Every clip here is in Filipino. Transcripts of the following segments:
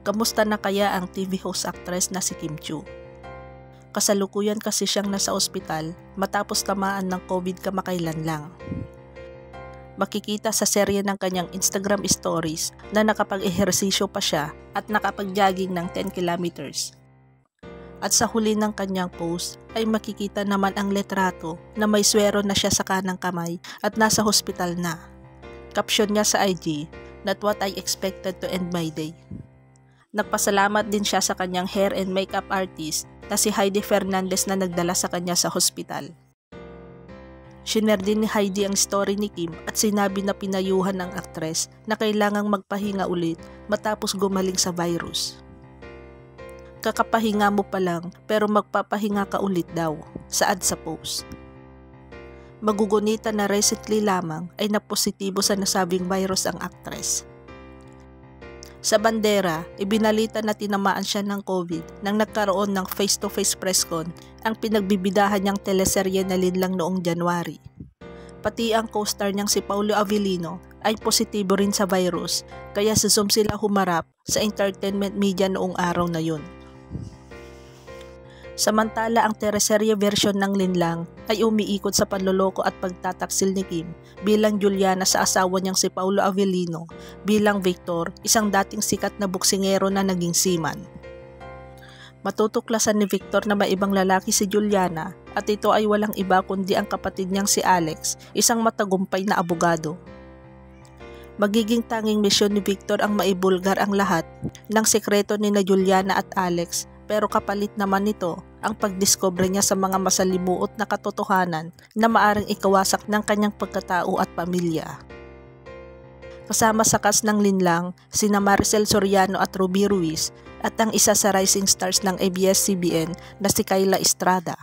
Kamusta na kaya ang TV host actress na si Kim Chiu? Kasalukuyan kasi siyang nasa ospital matapos tamaan ng COVID kamakailan lang. Makikita sa serye ng kanyang Instagram stories na nakapag-ehersisyo pa siya at nakapag-jogging ng 10 kilometers. At sa huli ng kanyang post ay makikita naman ang letrato na may swero na siya sa kanang kamay at nasa hospital na. Caption niya sa IG, "Not what I expected to end my day." Nagpasalamat din siya sa kanyang hair and makeup artist na si Heidi Fernandez na nagdala sa kanya sa hospital. Shinare din ni Heidi ang story ni Kim at sinabi na pinayuhan ng aktres na kailangang magpahinga ulit matapos gumaling sa virus. "Kakapahinga mo pa lang pero magpapahinga ka ulit daw," saad sa post. Magugunita na recently lamang ay napositibo sa nasabing virus ang aktres. Sa bandera, ibinalita na tinamaan siya ng COVID nang nagkaroon ng face-to-face press con ang pinagbibidahan niyang teleserye na Linlang noong January. Pati ang co-star niyang si Paulo Avellino ay positibo rin sa virus kaya sa Zoom sila humarap sa entertainment media noong araw na yun. Samantala ang teleserye version ng Linlang ay umiikot sa panloloko at pagtataksil ni Kim bilang Juliana sa asawa niyang si Paulo Avellino bilang Victor, isang dating sikat na boksingero na naging seaman. Matutuklasan ni Victor na may ibang lalaki si Juliana at ito ay walang iba kundi ang kapatid niyang si Alex, isang matagumpay na abogado. Magiging tanging misyon ni Victor ang maibulgar ang lahat ng sekreto ni na Juliana at Alex, pero kapalit naman nito ang pagdiskobre niya sa mga masalimuot na katotohanan na maaring ikawasak ng kanyang pagkatao at pamilya. Kasama sa cast ng Linlang, sina Maricel Soriano at Ruby Ruiz at ang isa sa rising stars ng ABS-CBN na si Kayla Estrada.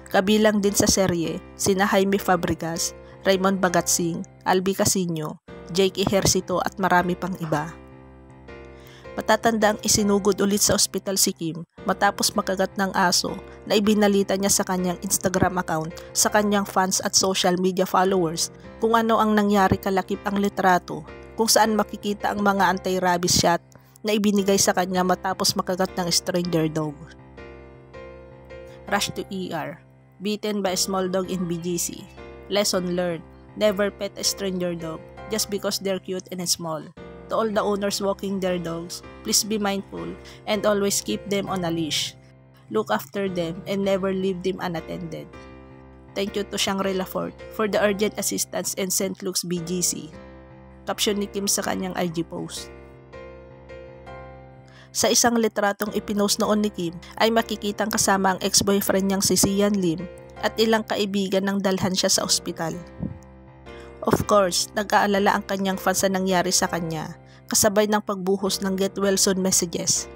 Kabilang din sa serye, sina Jaime Fabregas, Raymond Bagatsing, Albi Casino, Jake Ejercito at marami pang iba. Matatanda ang isinugod ulit sa ospital si Kim matapos makagat ng aso na ibinalita niya sa kanyang Instagram account sa kanyang fans at social media followers kung ano ang nangyari kalakip ang litrato kung saan makikita ang mga anti-rabies shot na ibinigay sa kanya matapos makagat ng stranger dog. Rush to ER. Bitten by a small dog in BGC. Lesson learned. Never pet a stranger dog just because they're cute and small. To all the owners walking their dogs, please be mindful and always keep them on a leash. Look after them and never leave them unattended. Thank you to Shangri-La Fort for the urgent assistance and St. Luke's BGC. Caption ni Kim sa kanyang IG post. Sa isang litratong ipinost noon ni Kim ay makikitang kasama ang ex-boyfriend niyang si Sian Lim at ilang kaibigan nang dalhan siya sa ospital. Of course, nag-aalala ang kanyang fans sa nangyari sa kanya, kasabay ng pagbuhos ng get well soon messages.